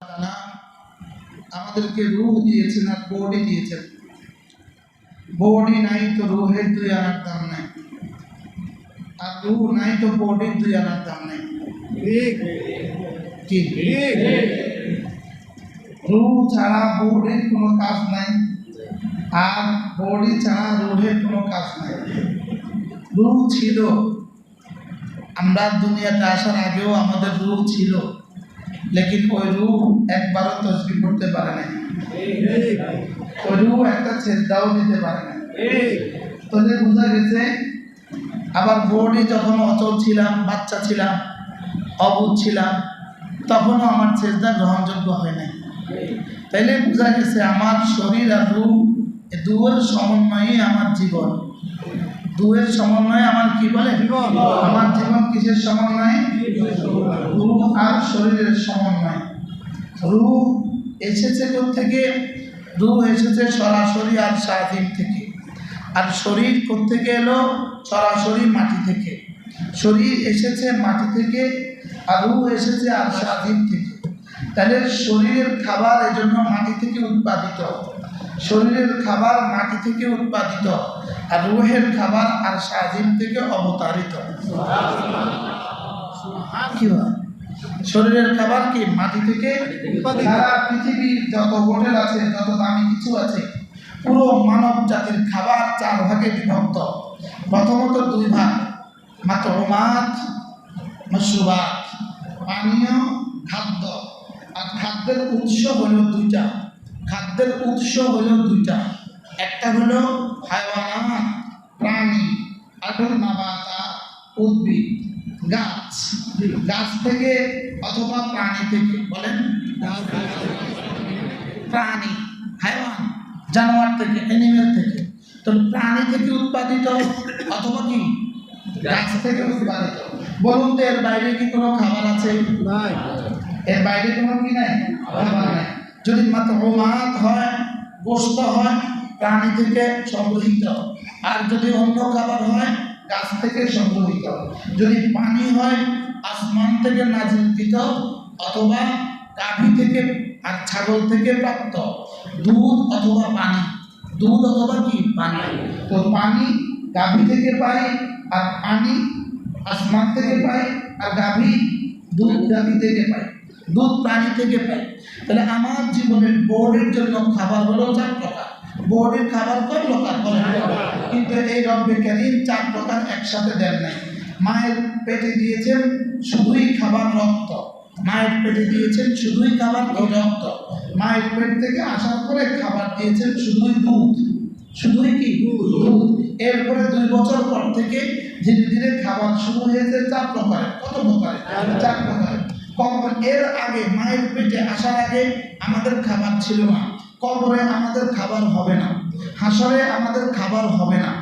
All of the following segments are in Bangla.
তাআলা আমাদেরকে রূহ দিয়েছেন আর বডি দিয়েছেন। বডি নাই তো রূহের দুই আনার দাম নাই, আর রূহ নাই তো বডির দুই আনার দাম নাই। ঠিক কি? রূহ ছাড়া বডির কোনো কাজ নাই, আর বডি ছাড়া রূহের কোনো কাজ নাই। রূহ ছিল, আমরা দুনিয়াতে আসার আগেও আমাদের রূহ ছিল, লেকিন ওই রূহ একবারও তসবিহ করতে পারে নাই, ওই রূহ একটা সেজদাও দিতে পারে নাই। তাহলে বোঝা গেছে। আবার বডি যখন অচল ছিলাম, বাচ্চা ছিলাম, অবুঝ ছিলাম, তখনও আমার সেজদা গ্রহণযোগ্য হয় নাই। তাইলে বোঝা গেছে আমার শরীর আর রূহ দুয়ের সমন্বয়ে আমার জীবন। দুয়ের সমন্বয়ে আমার কি বলে আমার জীবন। কিসের সমন্বয়ে? রূহ আর শরীরের সমন্বয়। রূহ এসেছে থেকে, রূহ এসেছে সরাসরি আর স্বাধীন থেকে, আর শরীর থেকে এলো সরাসরি মাটি থেকে। শরীর এসেছে মাটি থেকে, আর রূহ এসেছে আর স্বাধীন থেকে। তাহলে শরীরের খাবার এজন্য মাটি থেকে উৎপাদিত, শরীরের খাবার মাটি থেকে উৎপাদিত, আর রূহের খাবার আর স্বাধীন থেকে অবতারিত। কি হয়? শরীরের খাবার কি মাটি থেকে? সারা পৃথিবীর যত হোটেল আছে, যত দামি কিছু আছে, পুরো মানব জাতির খাবার 4 ভাগে বিভক্ত। প্রথমত 2 ভাগ, মাতউমাত, মাশরুবাত, পানীয়, খাদ্য। আর খাদ্যের উৎস হলো 2টা। খাদ্যের উৎস হলো 2টা। একটা হলো হায়ওয়ানাত, প্রাণী, আর হলো নাবাতাত, উদ্ভিদ, গাছ। গাছ থেকে অথবা প্রাণী থেকে। বলেন প্রাণী, হায়ওয়ান, জানোয়ার থেকে, অ্যানিমেল থেকে। তো প্রাণী থেকে উৎপাদিত অথবা কি গাছ থেকে উৎপাদিত। বলুন তো এর বাইরে কি কোনো খাবার আছে? নাই। এর বাইরে কোনো কি নাই? খাবার নাই। যদি মাতউমাত হয়, গোশত হয়, প্রাণী থেকে সংগ্রহিত। আর যদি অন্য খাবার হয়, গাছ থেকে সংগ্রহিত। যদি পানি হয়, আসমান থেকে নাজিলকৃত অথবা গাভী থেকে আর ছাগল থেকে প্রাপ্ত। দুধ অথবা পানি, দুধ অথবা কি পানি। তো পানি গাভী থেকে পাই, আর পানি আসমান থেকে পাই, আর গাভী দুধ গাভী থেকে পাই, দুধ প্রাণী থেকে পাই। তাহলে আমার জীবনের বডির জন্য খাবার হলো 4 প্রকার। বডির খাবার কয় প্রকার? কিন্তু এই রব্বে কারীম 4 প্রকার একসাথে দেন নাই। মায়ের পেটে দিয়েছেন শুধুই খাবার রক্ত, মায়ের পেটে দিয়েছেন শুধুই খাবার রক্ত। মায়ের পেট থেকে আসার পরে খাবার দিয়েছেন শুধুই দুধ, শুধুই কি দুধ। এরপরে 2 বছর পর থেকে ধীরে ধীরে খাবার শুরু হয়েছে 4 প্রকারের। কত প্রকারের? 4 প্রকারের। কবর এর আগে, মায়ের পেটে আসার আগে আমাদের খাবার ছিল না। কবরে আমাদের খাবার হবে না, হাসরে আমাদের খাবার হবে না।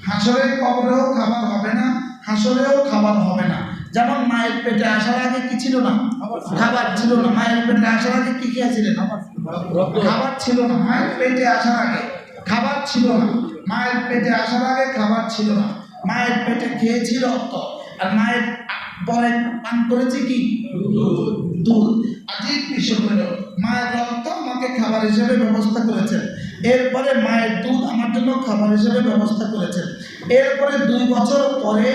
হাসরে কবরেও খাবার হবে না, হাসরেও খাবার হবে না। যেমন মায়ের পেটে আসার আগে কি ছিল না? খাবার ছিল না। মায়ের পেটে আসার আগে কি খেয়েছিলেন? খাবার ছিল না। মায়ের পেটে আসার আগে খাবার ছিল না। মায়ের পেটে আসার আগে খাবার ছিল না। মায়ের পেটে খেয়েছি রক্ত, আর মায়ের পরে পান করেছি কি দুধ। আজীব বিষয় হলো মায়ের রক্ত আমাকে খাবার হিসেবে ব্যবস্থা করেছেন, এরপরে মায়ের দুধ আমার জন্য খাবার হিসেবে ব্যবস্থা করেছেন, এরপরে 2 বছর পরে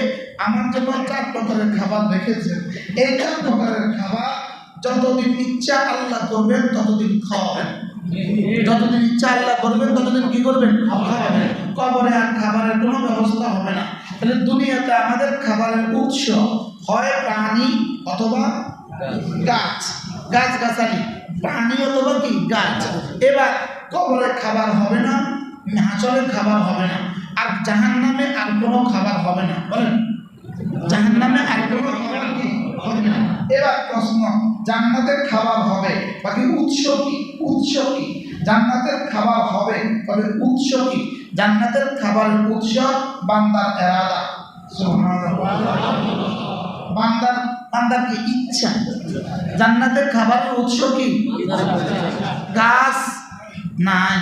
আমার জন্য 4 প্রকারের খাবার রেখেছেন। এই 4 প্রকারের খাবার যতদিন ইচ্ছা আল্লাহ করবেন ততদিন খাওয়াবেন, যতদিন ইচ্ছা আল্লাহ করবেন ততদিন কি করবেন? খাওয়াবেন। কবরে আর খাবারের কোনো ব্যবস্থা হবে না। তাহলে দুনিয়াতে আমাদের খাবারের উৎস হয় প্রাণী অথবা গাছ, গাছ গাছালি, প্রাণী অথবা কি গাছ। এবার কবরে খাবার হবে না, হাসরে খাবার হবে না, আর জাহান্নামে আর কোনো খাবার হবে না। বলেন জাহান্নামে আর কোনো খাবার কি হবে না। এবার প্রশ্ন, জান্নাতের খাবার হবে, বাকি উৎস কি? উৎস কি? জান্নাতের খাবার হবে, তবে উৎস কি? জান্নাতের খাবারের উৎস বান্দার ইরাদা। সুবহানাল্লাহ। বান্দার কি ইচ্ছা। জান্নাতের খাবারের উৎস কি? গাছ নাই,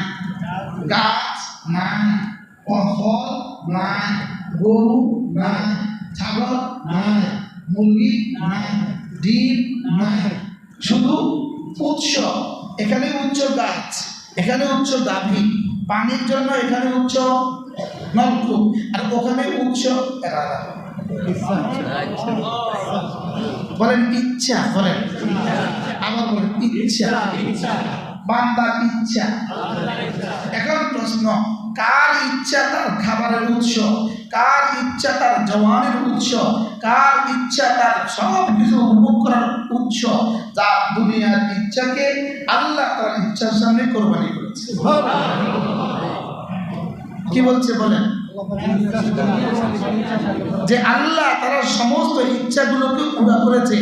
গাছ নাই, ফল নাই, গরু নাই, ছাগল নাই, মুরগি নাই, ডিম নাই, শুধু উৎস, এখানে উচ্চ গাছ, এখানে উচ্চ গাভী, পানির জন্য এখানে উচ্চ নলকূপ, আর ওখানে উচ্চ এরাদা। বলেন ইচ্ছা, বলেন আবার বলেন ইচ্ছা, বান্দার ইচ্ছা। এখন প্রশ্ন, কার ইচ্ছা তার খাবারের উৎস, কার ইচ্ছা তার জওয়ানের উৎস, কার ইচ্ছা তার সব কিছু উপভোগ করার উৎস, যা দুনিয়ার ইচ্ছাকে আল্লাহ তার ইচ্ছার সামনে কোরবানি করেছে। কি বলছে বলেন? যে আল্লাহ তারা সমস্ত ইচ্ছাগুলোকে পুরা করেছে,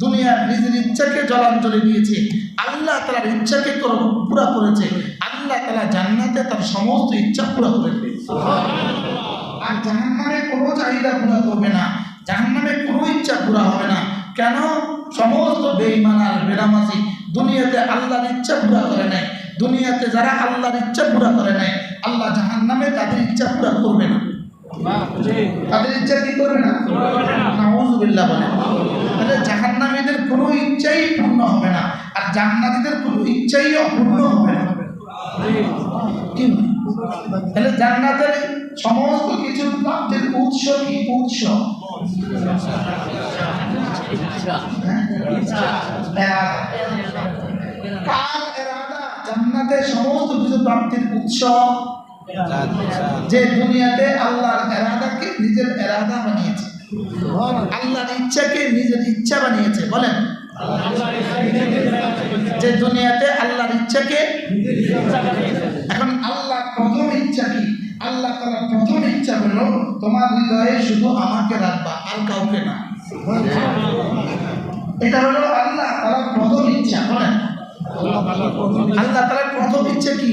দুনিয়ার নিজের ইচ্ছাকে জলাঞ্জলি দিয়েছে, আল্লাহ তার ইচ্ছাকে পুরা করেছে, আল্লাহ তারা জান্নাতে তার সমস্ত ইচ্ছা পুরা করে দিয়েছে। আর জাহান্নামে কোনো চাহিদা পুরা করবে না, জাহান্নামে কোনো ইচ্ছা পুরা হবে না। কেন? সমস্ত বেঈমান আর বেনামাজি দুনিয়াতে আল্লাহর ইচ্ছা পুরা করে নাই। দুনিয়াতে যারা আল্লাহর ইচ্ছা পুরা করে নাই, আল্লাহ জাহান্নামে তাদের ইচ্ছা পুরা করবে না। তাদের ইচ্ছা কি করবে না? নাউযুবিল্লাহ বলে। তাহলে জাহান্নামীদের কোনো ইচ্ছাই পূর্ণ হবে না, আর জান্নাতীদের কোনো ইচ্ছাই অপূর্ণ হবে না। কি? তাহলে জান্নাতের সমস্ত কিছু প্রাপ্তির উৎস কি? উৎস কার এরাদা? জান্নাতের সমস্ত কিছু প্রাপ্তির উৎস যে দুনিয়াতে আল্লাহর এরাদাকে নিজের এরাদা বানিয়েছে, আল্লাহর ইচ্ছাকে নিজের ইচ্ছা বানিয়েছে। বলেন, যে দুনিয়াতে আল্লাহর ইচ্ছাকে। এখন আল্লাহ প্রথম ইচ্ছা কি? আল্লাহ তাআলার প্রথম ইচ্ছা হলো তোমার হৃদয়ে শুধু আমাকে রাখবা, আর কাউকে না। এটা হলো আল্লাহ তাআলার প্রথম ইচ্ছা। বলেন, আল্লাহ তাআলার প্রথম ইচ্ছা কি?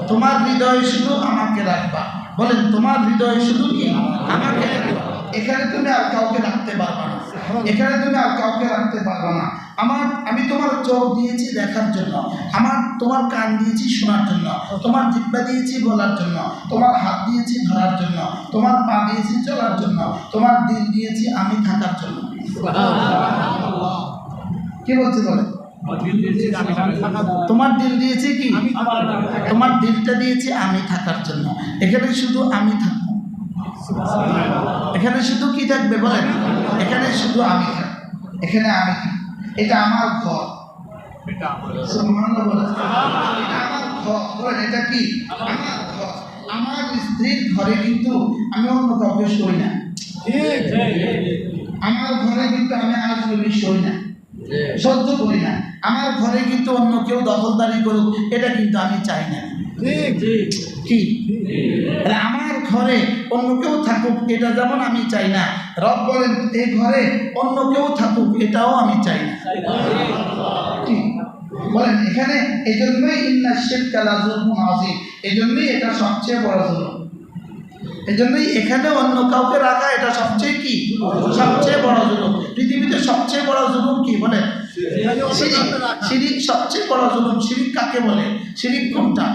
তোমার হৃদয়ে শুধু আমাকে রাখবা। বলেন, তোমার হৃদয়ে শুধু কি? আমাকে রাখবা। এখানে তুমি আর কাউকে রাখতে পারবা না, এখানে তুমি আর কাউকে রাখতে পারবা না। আমি তোমার চোখ দিয়েছি দেখার জন্য, তোমার কান দিয়েছি শোনার জন্য, তোমার জিহ্বা দিয়েছি বলার জন্য, তোমার হাত দিয়েছি ধরার জন্য, তোমার পা দিয়েছি চলার জন্য, তোমার দিল দিয়েছি আমি থাকার জন্য। কি বলছি বলে? তোমার দিল দিয়েছি কি? তোমার দিলটা দিয়েছি আমি থাকার জন্য। এখানে শুধু আমি থাকবো, এখানে শুধু কি থাকবে বলেন? এখানে শুধু আমি থাকবো, এখানে আমি থাকবো। এটা আমার ঘর। সুবহানাল্লাহ বলেন, এটা আমার ঘর। বলেন, এটা কি? আমার ঘর। আমার স্ত্রীর ঘরে কিন্তু আমি অন্য কাউকে শোই না। আমার ঘরে কিন্তু আমি আজনবী শোই না, সহ্য করি না। আমার ঘরে কিন্তু অন্য কেউ দখলদারি করুক, এটা কিন্তু আমি চাই না। কি? আমার ঘরে অন্য কেউ থাকুক, এটা যেমন আমি চাই না, রব বলেন এই ঘরে অন্য কেউ থাকুক, এটাও আমি চাই না। কি বলেন? এখানে এই জন্যই ইন্না শিরকা লাযুলমুন আযীম, এই জন্যই এটা সবচেয়ে বড় জুলুম। এই জন্যই এখানে অন্য কাউকে রাখা এটা সবচেয়ে কি? সবচেয়ে বড় জুলুম। পৃথিবীতে সবচেয়ে বড় জুলুম কি বলে? শিরিক। শিরিক সবচেয়ে বড় জুলুম। শিরিক কাকে বলে? শিরিক কোনটা?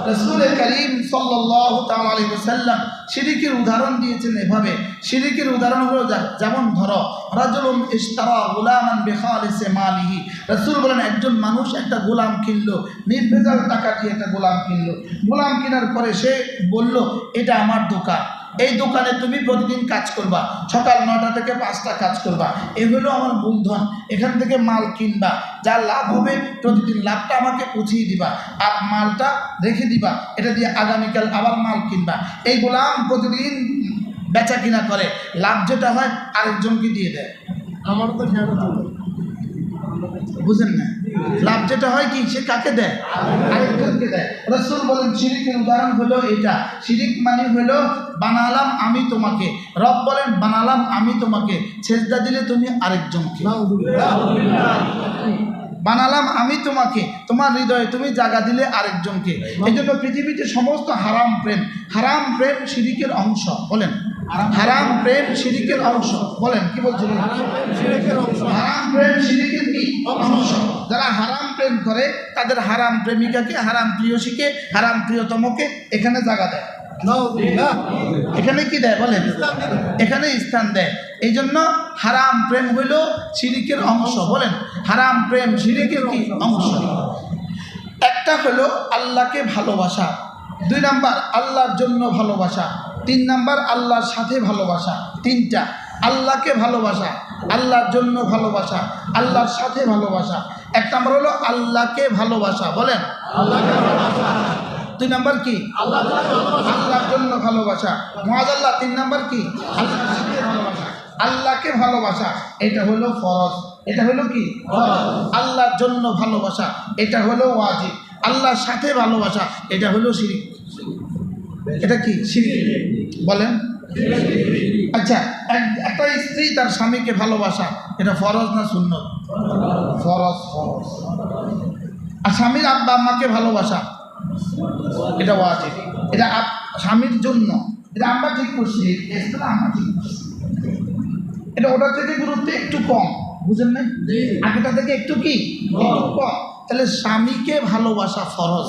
রাসূল করিম সাল্লাল্লাহু তাআলা আলাইহি ওয়াসাল্লাম শিরিকের উদাহরণ দিয়েছেন এভাবে। শিরিকের উদাহরণ হলো যেমন ধরো, রাজুলুন ইশতারা গুলামান বিখালিসি মালিহি। রাসূল বলেন একজন মানুষ একটা গোলাম কিনলো, নির্ভেজাল টাকা দিয়ে একটা গোলাম কিনলো। গোলাম কেনার পরে সে বলল, এটা আমার দোকান, এই দোকানে তুমি প্রতিদিন কাজ করবা, সকাল 9টা থেকে 5টা কাজ করবা, এগুলো আমার মূলধন, এখান থেকে মাল কিনবা, যা লাভ হবে প্রতিদিন লাভটা আমাকে পৌঁছিয়ে দিবা, আর মালটা রেখে দিবা, এটা দিয়ে আগামীকাল আবার মাল কিনবা। এই গোলাম প্রতিদিন বেচা কিনা করে, লাভ যেটা হয় আরেকজনকে দিয়ে দেয়। আমারও তো বুঝেন না? লাভ যেটা হয় কি, সে কাকে দেয়? আরেকজনকে দেয়। রাসূল বলেন শিরিকের উদাহরণ হলো এটা। শিরিক মানে হলো বানালাম আমি তোমাকে, রব বলেন বানালাম আমি তোমাকে, সেজদা দিলে তুমি আরেকজনকে। বানালাম আমি তোমাকে, তোমার হৃদয়ে তুমি জায়গা দিলে আরেকজনকে। এই জন্য পৃথিবীতে সমস্ত হারাম প্রেম শিরিকের অংশ। বলেন, হারাম প্রেম শিরিকের অংশ। বলেন, কি বলছেন? হারাম প্রেম শিরিকের কি অংশ? যারা হারাম প্রেম করে তাদের হারাম প্রেমিকাকে, হারাম প্রিয়সীকে, হারাম প্রিয়তমকে এখানে জায়গা দেয়। এখানে কি দেয় বলেন? এখানে স্থান দেয়। এই জন্য হারাম প্রেম হইল শিরিকের অংশ। বলেন, হারাম প্রেম শিরিকের কি অংশ? একটা হলো আল্লাহকে ভালোবাসা, 2 নাম্বার আল্লাহর জন্য ভালোবাসা, 3 নাম্বার আল্লাহর সাথে ভালোবাসা। 3টা, আল্লাহকে ভালোবাসা, আল্লাহর জন্য ভালোবাসা, আল্লাহর সাথে ভালোবাসা। 1 নাম্বার হলো আল্লাহকে ভালোবাসা। বলেন, 2 নাম্বার কি? আল্লাহর জন্য ভালোবাসা। মুআজ্জাল্লাহ 3 নাম্বার কি? আল্লাহর সাথে ভালোবাসা, আল্লাহকে ভালোবাসা। এটা হলো ফরজ। এটা হলো কি? ফরজ। আল্লাহর জন্য ভালোবাসা, এটা হলো ওয়াজিব। আল্লাহর সাথে ভালোবাসা, এটা হলো শিরক। এটা কি? শিরক। বলেন। আচ্ছা, একটা স্ত্রী তার স্বামীকে ভালোবাসা, এটা ফরজ না সুন্নত? ফরজ। ফরজ। আর স্বামীর আব্বা আম্মাকে ভালোবাসা, এটা ওয়াজিব। এটা স্বামীর জন্য। এটা আমরা ঠিক করছি, আমরা ঠিক করছি। এটা ওটার থেকে গুরুত্ব একটু কম, বুঝেন না? আগেটা থেকে একটু কি? একটু কম। তাহলে স্বামীকে ভালোবাসা ফরজ,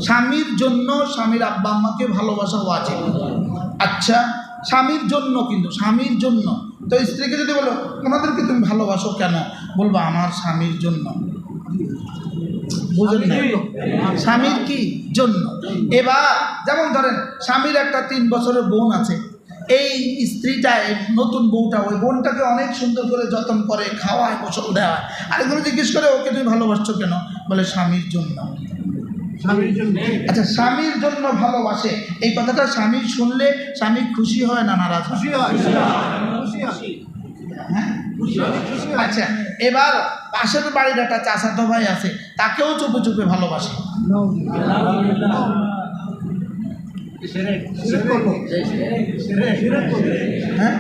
স্বামীর জন্য স্বামীর আব্বা আম্মাকে ভালোবাসা ওয়াজিব। আচ্ছা, স্বামীর জন্য, কিন্তু স্বামীর জন্য। তো স্ত্রীকে যদি বলো ওনাদেরকে তুমি ভালোবাসো কেন, বলবো আমার স্বামীর জন্য। বুঝেন না? স্বামীর কি জন্য? এবার যেমন ধরেন স্বামীর একটা 3 বছরের বোন আছে, এই স্ত্রীটা, এই নতুন বউটা ওই বোনটাকে অনেক সুন্দর করে যত্ন করে, খাওয়ায়, গোসল দেওয়া। আর এগুলো জিজ্ঞেস করে ওকে তুমি ভালোবাসছো কেন, বলে স্বামীর জন্য। আচ্ছা, স্বামীর জন্য ভালোবাসে, এই কথাটা স্বামী শুনলে স্বামী খুশি হয় না নারাজ? খুশি হয়। হ্যাঁ? আচ্ছা, এবার পাশের বাড়ির একটা চাচাতো ভাই আছে, তাকেও চুপে চুপে ভালোবাসে। হ্যাঁ?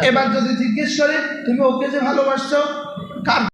এবার যদি জিজ্ঞেস করে তুমি ওকে যে ভালোবাসছো, কার